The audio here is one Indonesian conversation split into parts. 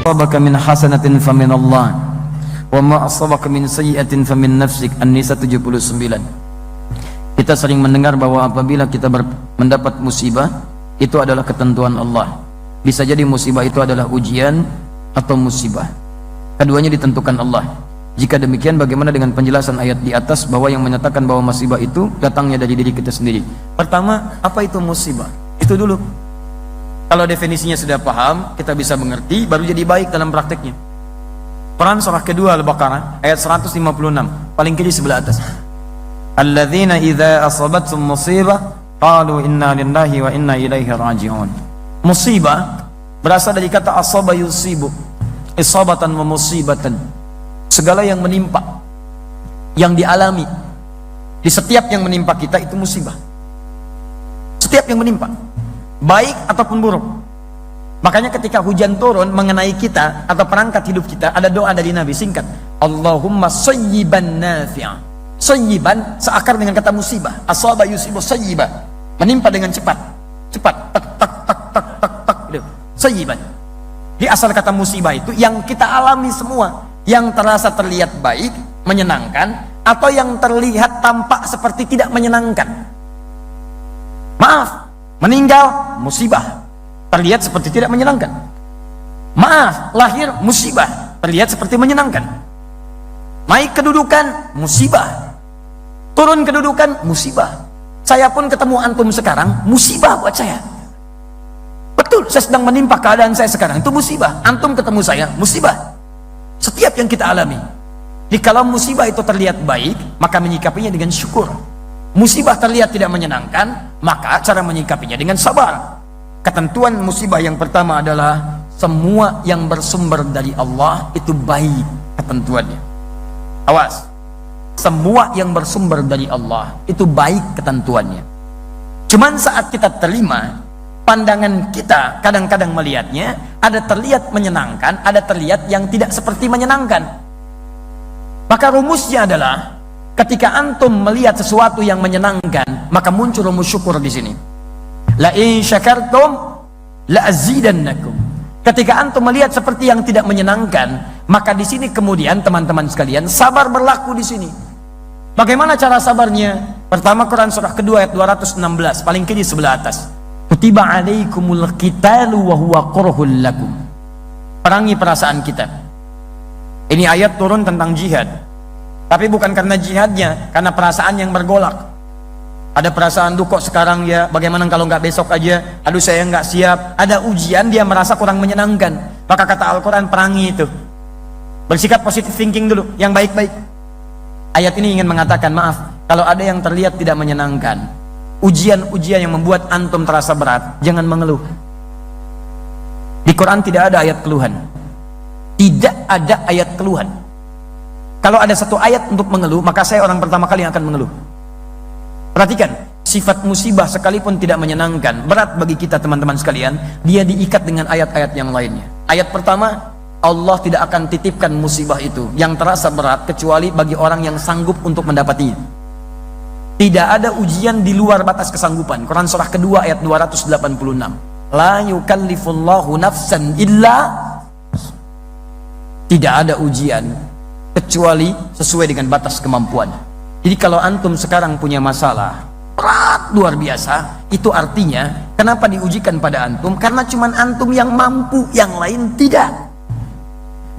asabaka min hasanatin famin Allah wa ma asabaka min sayyi'atin famin nafsik. An-Nisa 79. Kita sering mendengar bahwa apabila kita mendapat musibah, itu adalah ketentuan Allah. Bisa jadi musibah itu adalah ujian atau musibah. Keduanya ditentukan Allah. Jika demikian, bagaimana dengan penjelasan ayat di atas bahwa yang menyatakan bahwa musibah itu datangnya dari diri kita sendiri? Pertama, apa itu musibah? Itu dulu. Kalau definisinya sudah paham, kita bisa mengerti, baru jadi baik dalam prakteknya. Quran surah kedua Al-Baqarah ayat 156, paling kiri sebelah atas. Alladzina idza asabathum musibah qalu inna lillahi wa inna ilaihi raji'un. Musibah berasal dari kata asaba yusibu, isabatan wa musibatan. Segala yang menimpa, yang dialami, di setiap yang menimpa kita itu musibah. Setiap yang menimpa, baik ataupun buruk. Makanya ketika hujan turun mengenai kita atau perangkat hidup kita, ada doa dari Nabi singkat, Allahumma sayyiban nafi'a. Sayyiban seakar dengan kata musibah. Asaba yusibu sayyiban, menimpa dengan cepat, cepat, tak tak tak tak tak tak. Sayyiban. Di asal kata musibah itu yang kita alami semua, yang terasa terlihat baik, menyenangkan, atau yang terlihat tampak seperti tidak menyenangkan. Maaf, meninggal musibah, terlihat seperti tidak menyenangkan. Maaf, lahir musibah, terlihat seperti menyenangkan. Naik kedudukan musibah, turun kedudukan musibah. Saya pun ketemu antum sekarang musibah buat saya. Betul, saya sedang menimpa keadaan saya sekarang, itu musibah. Antum ketemu saya musibah. Setiap yang kita alami. Jikalau musibah itu terlihat baik, maka menyikapinya dengan syukur. Musibah terlihat tidak menyenangkan, maka cara menyikapinya dengan sabar. Ketentuan musibah yang pertama adalah semua yang bersumber dari Allah itu baik ketentuannya. Awas, semua yang bersumber dari Allah itu baik ketentuannya. Cuman saat kita terima, pandangan kita kadang-kadang melihatnya ada terlihat menyenangkan, ada terlihat yang tidak seperti menyenangkan. Maka rumusnya adalah ketika antum melihat sesuatu yang menyenangkan, maka muncul rumus syukur di sini. La in syakartum la azidannakum. Ketika antum melihat seperti yang tidak menyenangkan, maka di sini kemudian teman-teman sekalian sabar berlaku di sini. Bagaimana cara sabarnya? Pertama, Quran surah kedua ayat 216, paling kiri sebelah atas. Kutiba alaikumul qitalu wa huwa kurhul lakum. Perangi perasaan kita. Ini ayat turun tentang jihad. Tapi bukan karena jihadnya, karena perasaan yang bergolak. Ada perasaan, duh kok sekarang ya, bagaimana kalau nggak besok aja, aduh saya nggak siap. Ada ujian, dia merasa kurang menyenangkan. Maka kata Al-Quran, perangi itu. Bersikap positive thinking dulu, yang baik-baik. Ayat ini ingin mengatakan, maaf, kalau ada yang terlihat tidak menyenangkan, ujian-ujian yang membuat antum terasa berat, jangan mengeluh. Di Quran tidak ada ayat keluhan. Tidak ada ayat keluhan. Kalau ada satu ayat untuk mengeluh, maka saya orang pertama kali yang akan mengeluh. Perhatikan, sifat musibah sekalipun tidak menyenangkan, berat bagi kita teman-teman sekalian, dia diikat dengan ayat-ayat yang lainnya. Ayat pertama, Allah tidak akan titipkan musibah itu yang terasa berat kecuali bagi orang yang sanggup untuk mendapatinya. Tidak ada ujian di luar batas kesanggupan. Quran surah kedua ayat 286. La yukallifullahu nafsan illa. Tidak ada ujian kecuali sesuai dengan batas kemampuan. Jadi kalau antum sekarang punya masalah berat luar biasa, itu artinya kenapa diujikan pada antum? Karena cuman antum yang mampu, yang lain tidak.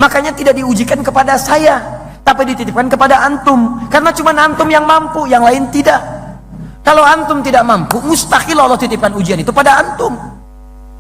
Makanya tidak diujikan kepada saya, tapi dititipkan kepada antum, karena cuma antum yang mampu, yang lain tidak. Kalau antum tidak mampu, mustahil Allah titipkan ujian itu pada antum,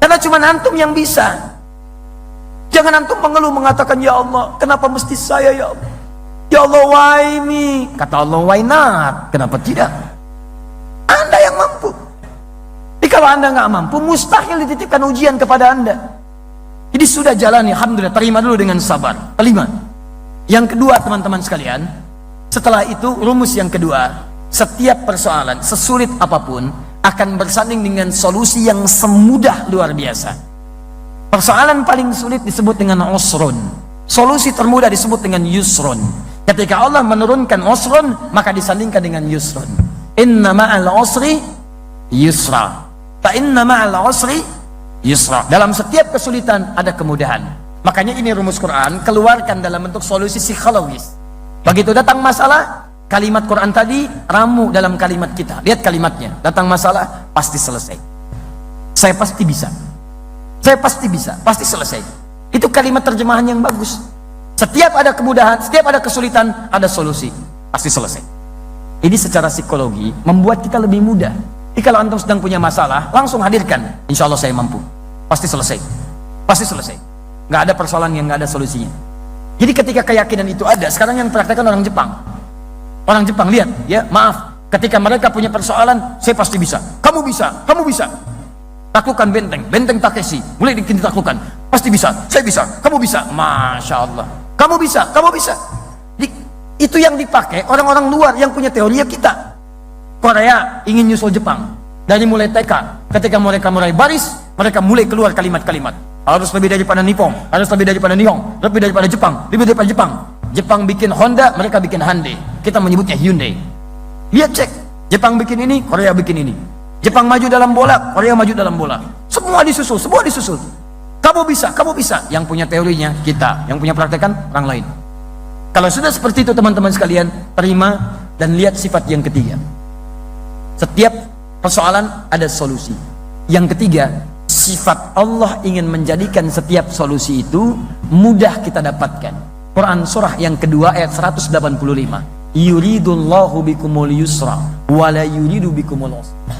karena cuma antum yang bisa. Jangan antum mengeluh mengatakan, ya Allah, kenapa mesti saya ya Allah? Ya Allah, why me? Kata Allah, why not? Kenapa tidak? Anda yang mampu. Jadi kalau anda nggak mampu, mustahil dititipkan ujian kepada anda. Jadi sudah jalani, alhamdulillah, terima dulu dengan sabar. Kelima. Yang kedua teman-teman sekalian, setelah itu rumus yang kedua, setiap persoalan sesulit apapun akan bersanding dengan solusi yang semudah luar biasa. Persoalan paling sulit disebut dengan usrun, solusi termudah disebut dengan yusrun. Ketika Allah menurunkan usrun, maka disandingkan dengan yusrun. Inna ma'al usri yusra, fa inna ma'al usri yusra. Dalam setiap kesulitan ada kemudahan. Makanya ini rumus Quran, keluarkan dalam bentuk solusi psikologis. Begitu datang masalah, kalimat Quran tadi ramu dalam kalimat kita. Lihat kalimatnya, datang masalah, pasti selesai. Saya pasti bisa. Saya pasti bisa, pasti selesai. Itu kalimat terjemahan yang bagus. Setiap ada kemudahan, setiap ada kesulitan, ada solusi, pasti selesai. Ini secara psikologi membuat kita lebih mudah. Jadi kalau antum sedang punya masalah, langsung hadirkan. Insya Allah saya mampu. Pasti selesai. Pasti selesai. Nggak ada persoalan yang nggak ada solusinya. Jadi ketika keyakinan itu ada, sekarang yang praktekkan orang Jepang. Orang Jepang lihat, ya maaf, ketika mereka punya persoalan, saya pasti bisa. Kamu bisa, kamu bisa. Taklukan benteng Takeshi, mulai ditaklukkan. Pasti bisa, saya bisa, kamu bisa. Masya Allah, kamu bisa, kamu bisa. Itu yang dipakai orang-orang luar yang punya teori kita. Korea ingin nyusul Jepang. Dari mulai TK, ketika mereka mulai baris, mereka mulai keluar kalimat-kalimat. Harus lebih daripada Nippon, harus lebih daripada Nihon, lebih daripada Jepang, lebih daripada Jepang. Jepang bikin Honda, mereka bikin Hyundai. Kita menyebutnya Hyundai. Lihat cek, Jepang bikin ini, Korea bikin ini. Jepang maju dalam bola, Korea maju dalam bola. Semua disusul, semua disusul. Kamu bisa, kamu bisa. Yang punya teorinya kita, yang punya praktekan orang lain. Kalau sudah seperti itu teman-teman sekalian, terima dan lihat sifat yang ketiga. Setiap persoalan ada solusi. Yang ketiga, sifat Allah ingin menjadikan setiap solusi itu mudah kita dapatkan. Quran surah yang kedua ayat 185. Yuridullahu bikumul yusra wa la yuridu bikumul usra.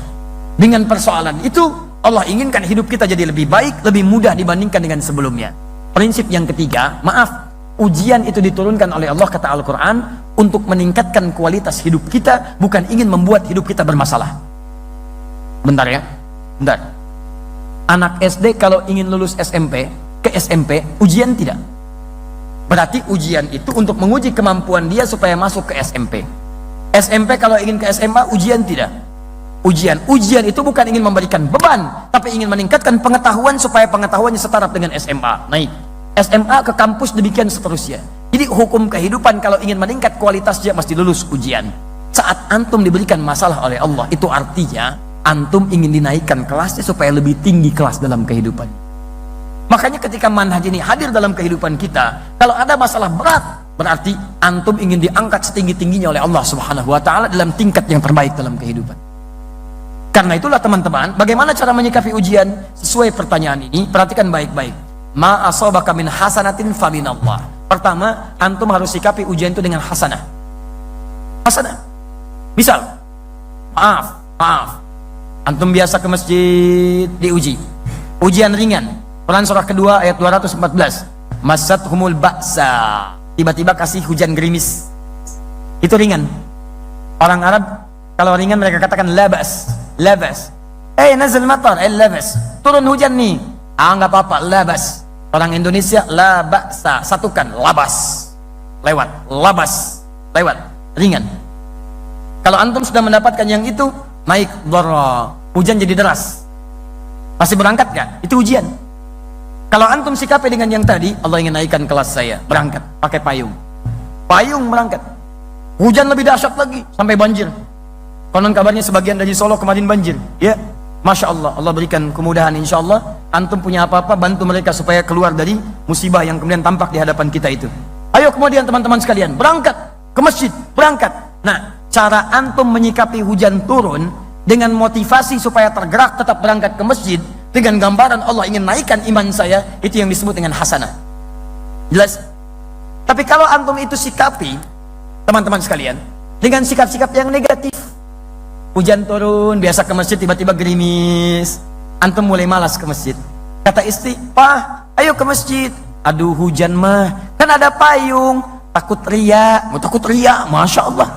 Dengan persoalan itu Allah inginkan hidup kita jadi lebih baik, lebih mudah dibandingkan dengan sebelumnya. Prinsip yang ketiga, maaf, ujian itu diturunkan oleh Allah kata Al-Quran untuk meningkatkan kualitas hidup kita, bukan ingin membuat hidup kita bermasalah. Bentar ya, bentar. Anak SD kalau ingin lulus SMP, ke SMP, ujian tidak? Berarti ujian itu untuk menguji kemampuan dia supaya masuk ke SMP. SMP kalau ingin ke SMA, ujian tidak? Ujian itu bukan ingin memberikan beban, tapi ingin meningkatkan pengetahuan supaya pengetahuannya setara dengan SMA. Naik SMA ke kampus, demikian seterusnya. Jadi hukum kehidupan kalau ingin meningkat kualitasnya mesti lulus ujian. Saat antum diberikan masalah oleh Allah, itu artinya antum ingin dinaikkan kelasnya supaya lebih tinggi kelas dalam kehidupan. Makanya ketika manhaj ini hadir dalam kehidupan kita, kalau ada masalah berat, berarti antum ingin diangkat setinggi-tingginya oleh Allah Subhanahu wa taala dalam tingkat yang terbaik dalam kehidupan. Karena itulah teman-teman, bagaimana cara menyikapi ujian? Sesuai pertanyaan ini, perhatikan baik-baik. Ma asabaka min hasanatin faminallah. Pertama, antum harus sikapi ujian itu dengan hasanah. Hasanah. Misal, maaf. Antum biasa ke masjid, diuji. Ujian ringan. Quran surah kedua ayat 214. Masathumul ba'sa. Tiba-tiba kasih hujan gerimis. Itu ringan. Orang Arab kalau ringan mereka katakan labas. Nazal matar, labas. Turun hujan nih. Enggak apa-apa, labas. Orang Indonesia la ba'sa, satukan, labas. Labas. Ringan. Kalau antum sudah mendapatkan yang itu, naik dharra. Hujan jadi deras. Masih berangkat gak? Itu ujian. Kalau antum sikapi dengan yang tadi, Allah ingin naikkan kelas saya, berangkat pakai payung. Payung berangkat. Hujan lebih dahsyat lagi sampai banjir. Konon kabarnya sebagian dari Solo kemarin banjir. Ya, Masya Allah, Allah berikan kemudahan insya Allah. Antum punya apa-apa, bantu mereka supaya keluar dari musibah yang kemudian tampak di hadapan kita itu. Ayo kemudian teman-teman sekalian, berangkat ke masjid, berangkat. Nah, cara antum menyikapi hujan turun dengan motivasi supaya tergerak tetap berangkat ke masjid, dengan gambaran Allah ingin naikkan iman saya, itu yang disebut dengan hasanah. Jelas? Tapi kalau antum itu sikapi, teman-teman sekalian, dengan sikap-sikap yang negatif, hujan turun, biasa ke masjid, tiba-tiba gerimis, antum mulai malas ke masjid. Kata istri, "Pak, ayo ke masjid." "Aduh, hujan mah, kan ada payung." Takut ria, Masya Allah.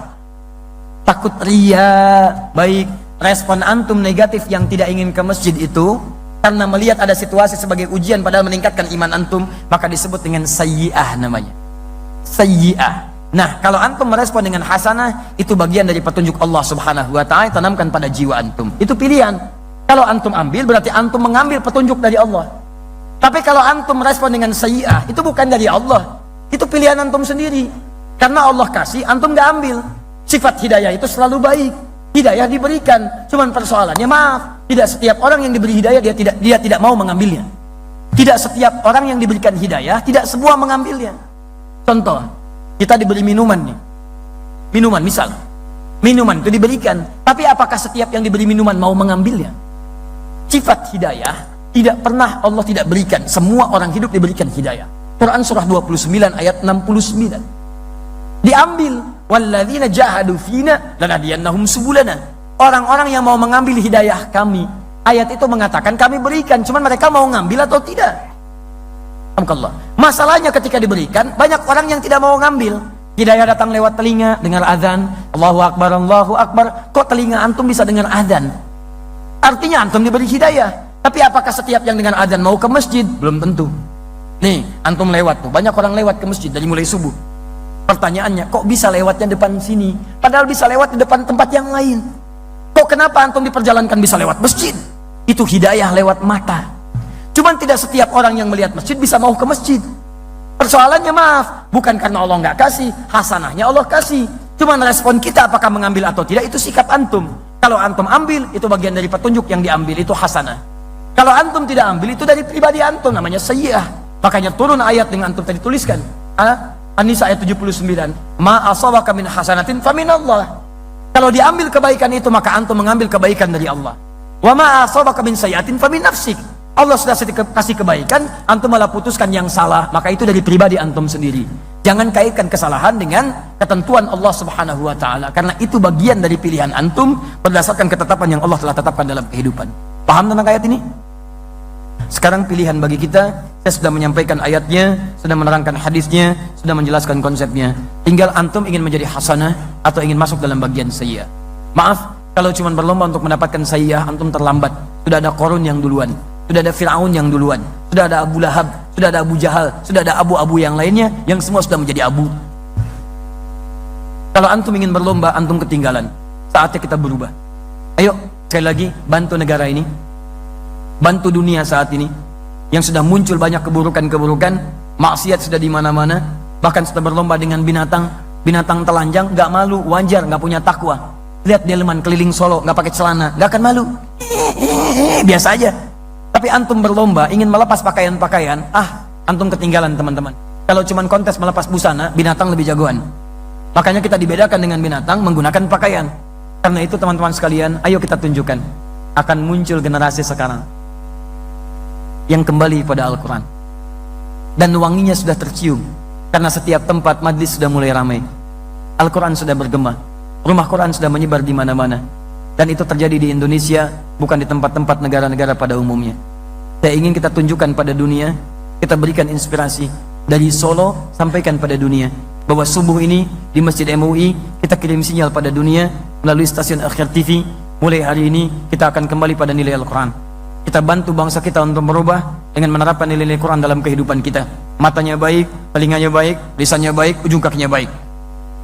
Takut ria. Baik, respon antum negatif yang tidak ingin ke masjid itu karena melihat ada situasi sebagai ujian padahal meningkatkan iman antum, maka disebut dengan sayyi'ah namanya. Sayyi'ah. Nah, kalau antum merespon dengan hasanah, itu bagian dari petunjuk Allah Subhanahu wa taala tanamkan pada jiwa antum. Itu pilihan. Kalau antum ambil, berarti antum mengambil petunjuk dari Allah. Tapi kalau antum merespon dengan sayyi'ah, itu bukan dari Allah. Itu pilihan antum sendiri. Karena Allah kasih, antum gak ambil. Sifat hidayah itu selalu baik. Hidayah diberikan. Cuman persoalannya, maaf, tidak setiap orang yang diberi hidayah dia tidak mau mengambilnya. Tidak setiap orang yang diberikan hidayah, tidak semua mengambilnya. Contoh, kita diberi minuman nih. Minuman misal. Minuman itu diberikan. Tapi apakah setiap yang diberi minuman mau mengambilnya? Sifat hidayah, tidak pernah Allah tidak berikan. Semua orang hidup diberikan hidayah. Quran surah 29 ayat 69. Diambil. Walladzina jahadu fina lanadiyannahum subulana. Orang-orang yang mau mengambil hidayah kami. Ayat itu mengatakan kami berikan, cuman mereka mau ngambil atau tidak. Alhamdulillah. Masalahnya ketika diberikan, banyak orang yang tidak mau ngambil. Hidayah datang lewat telinga, dengar azan, Allahu Akbar, Allahu Akbar. Kok telinga antum bisa dengar azan? Artinya antum diberi hidayah. Tapi apakah setiap yang dengan azan mau ke masjid? Belum tentu. Nih, antum lewat tuh, banyak orang lewat ke masjid dari mulai subuh. Pertanyaannya, kok bisa lewatnya depan sini? Padahal bisa lewat di depan tempat yang lain. Kok kenapa antum diperjalankan bisa lewat masjid? Itu hidayah lewat mata. Cuman tidak setiap orang yang melihat masjid bisa mau ke masjid. Persoalannya maaf, bukan karena Allah nggak kasih, hasanahnya Allah kasih. Cuman respon kita apakah mengambil atau tidak, itu sikap antum. Kalau antum ambil, itu bagian dari petunjuk yang diambil, itu hasanah. Kalau antum tidak ambil, itu dari pribadi antum, namanya sayyi'ah. Makanya turun ayat yang antum tadi tuliskan. An-Nisa ayat 79. Ma asabaka min hasanatin faminallah. Kalau diambil kebaikan itu, maka antum mengambil kebaikan dari Allah. Wa ma asabaka min sayyi'atin famin nafsik. Allah sudah kasih kebaikan, antum malah putuskan yang salah, maka itu dari pribadi antum sendiri. Jangan kaitkan kesalahan dengan ketentuan Allah Subhanahu wa taala, karena itu bagian dari pilihan antum berdasarkan ketetapan yang Allah telah tetapkan dalam kehidupan. Paham tentang ayat ini? Sekarang pilihan bagi kita, saya sudah menyampaikan ayatnya, sudah menerangkan hadisnya, sudah menjelaskan konsepnya. Tinggal antum ingin menjadi hasanah atau ingin masuk dalam bagian sayyi'ah. Maaf, kalau cuma berlomba untuk mendapatkan sayyi'ah, antum terlambat. Sudah ada Qarun yang duluan, sudah ada Fir'aun yang duluan, sudah ada Abu Lahab, sudah ada Abu Jahal, sudah ada abu-abu yang lainnya, yang semua sudah menjadi abu. Kalau antum ingin berlomba, antum ketinggalan. Saatnya kita berubah. Ayo, sekali lagi, bantu negara ini, bantu dunia saat ini, yang sudah muncul banyak keburukan-keburukan, maksiat sudah di mana-mana, bahkan sudah berlomba dengan binatang telanjang, gak malu, wajar, gak punya takwa. Lihat delman keliling Solo, gak pakai celana, gak akan malu, biasa aja. Tapi antum berlomba ingin melepas pakaian-pakaian, antum ketinggalan teman-teman. Kalau cuman kontes melepas busana, binatang lebih jagoan. Makanya kita dibedakan dengan binatang menggunakan pakaian. Karena itu teman-teman sekalian, ayo kita tunjukkan. Akan muncul generasi sekarang yang kembali pada Al-Quran, dan wanginya sudah tercium, karena setiap tempat majlis sudah mulai ramai. Al-Quran sudah bergema, rumah Quran sudah menyebar di mana-mana, dan itu terjadi di Indonesia, bukan di tempat-tempat negara-negara pada umumnya. Saya ingin kita tunjukkan pada dunia, kita berikan inspirasi dari Solo, sampaikan pada dunia bahwa subuh ini di Masjid MUI kita kirim sinyal pada dunia melalui stasiun Akhir TV. Mulai hari ini kita akan kembali pada nilai Al-Quran. Kita bantu bangsa kita untuk merubah dengan menerapkan nilai-nilai Quran dalam kehidupan kita. Matanya baik, telinganya baik, lisannya baik, ujung kakinya baik.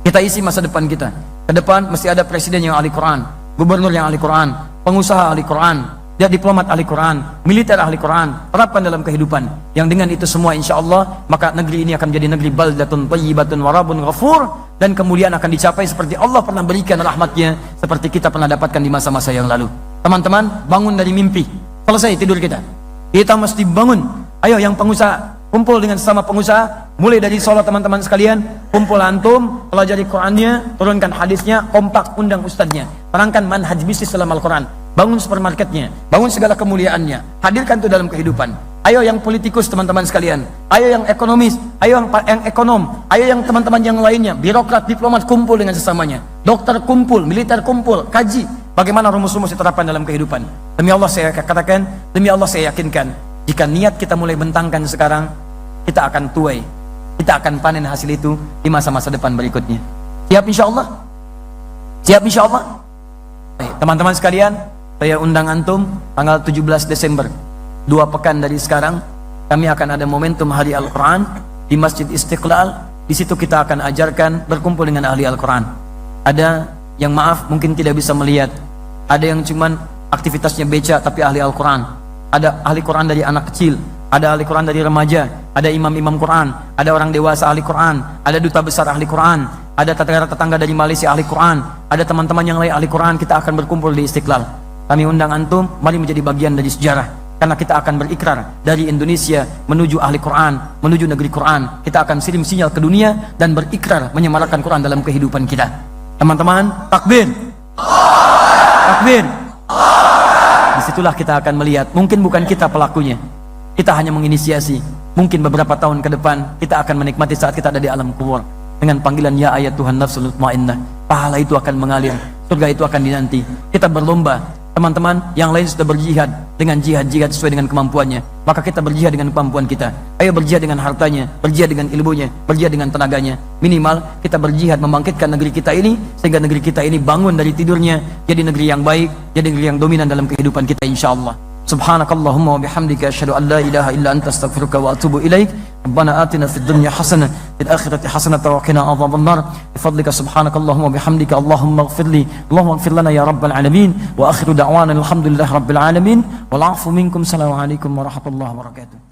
Kita isi masa depan kita. Ke depan mesti ada presiden yang ahli Quran, gubernur yang ahli Quran, pengusaha ahli Quran, dia diplomat ahli Quran, militer ahli Quran. Terapkan dalam kehidupan. Yang dengan itu semua insya Allah, maka negeri ini akan menjadi negeri baldatun thayyibatun warabun ghafur, dan kemudian akan dicapai seperti Allah pernah berikan rahmatnya, seperti kita pernah dapatkan di masa-masa yang lalu. Teman-teman, bangun dari mimpi. Selesai tidur kita mesti bangun. Ayo yang pengusaha, kumpul dengan sesama pengusaha, mulai dari Solo teman-teman sekalian, kumpul antum, pelajari Qurannya, turunkan hadisnya, kompak undang ustadznya, terangkan manhaj bisnis dalam Al-Quran, bangun supermarketnya, bangun segala kemuliaannya, hadirkan itu dalam kehidupan. Ayo yang politikus teman-teman sekalian, ayo yang ekonomis, ayo yang ekonom, ayo yang teman-teman yang lainnya, birokrat, diplomat, kumpul dengan sesamanya, dokter kumpul, militer kumpul, kaji bagaimana rumus-rumus diterapkan dalam kehidupan. Demi Allah saya katakan, demi Allah saya yakinkan, jika niat kita mulai bentangkan sekarang, kita akan tuai, kita akan panen hasil itu di masa-masa depan berikutnya. Siap insya Allah? Siap insya Allah? Teman-teman sekalian, saya undang antum tanggal 17 Desember, 2 pekan dari sekarang, kami akan ada momentum Hari Al-Quran di Masjid Istiqlal. Di situ kita akan ajarkan berkumpul dengan ahli Al-Quran. Ada yang maaf mungkin tidak bisa melihat, ada yang cuman aktivitasnya beca tapi ahli Al-Quran, ada ahli Quran dari anak kecil, ada ahli Quran dari remaja, ada imam-imam Quran, ada orang dewasa ahli Quran, ada duta besar ahli Quran, ada tetangga dari Malaysia ahli Quran, ada teman-teman yang lain ahli Quran. Kita akan berkumpul di Istiqlal. Kami undang antum, mari menjadi bagian dari sejarah. Karena kita akan berikrar dari Indonesia menuju ahli Quran, menuju negeri Quran. Kita akan kirim sinyal ke dunia dan berikrar menyemarakan Quran dalam kehidupan kita. Teman-teman, takbir. Takbir. Disitulah kita akan melihat, mungkin bukan kita pelakunya, kita hanya menginisiasi. Mungkin beberapa tahun ke depan kita akan menikmati saat kita ada di alam kubur dengan panggilan ya ayat Tuhan nafsul mutmainnah. Pahala itu akan mengalir, surga itu akan dinanti. Kita berlomba. Teman-teman, yang lain sudah berjihad dengan jihad-jihad sesuai dengan kemampuannya, maka kita berjihad dengan kemampuan kita. Ayo berjihad dengan hartanya, berjihad dengan ilmunya, berjihad dengan tenaganya. Minimal kita berjihad membangkitkan negeri kita ini, sehingga negeri kita ini bangun dari tidurnya jadi negeri yang baik, jadi negeri yang dominan dalam kehidupan kita insyaallah. Subhanakallahumma wa bihamdika asyhadu an la ilaha illa anta astaghfiruka wa atubu ilaik. Rabbana atina fid dunya hasanah fil akhirati hasanah wa qina adzabannar. Bifadlika subhanakallahumma wa bihamdika Allahumma ighfirli Allahumma ighfir lana ya rabbal alamin. Wa akhiru da'wana alhamdulillahi rabbil alamin. Wal 'afu minkum. Assalamu alaikum warahmatullahi wabarakatuh.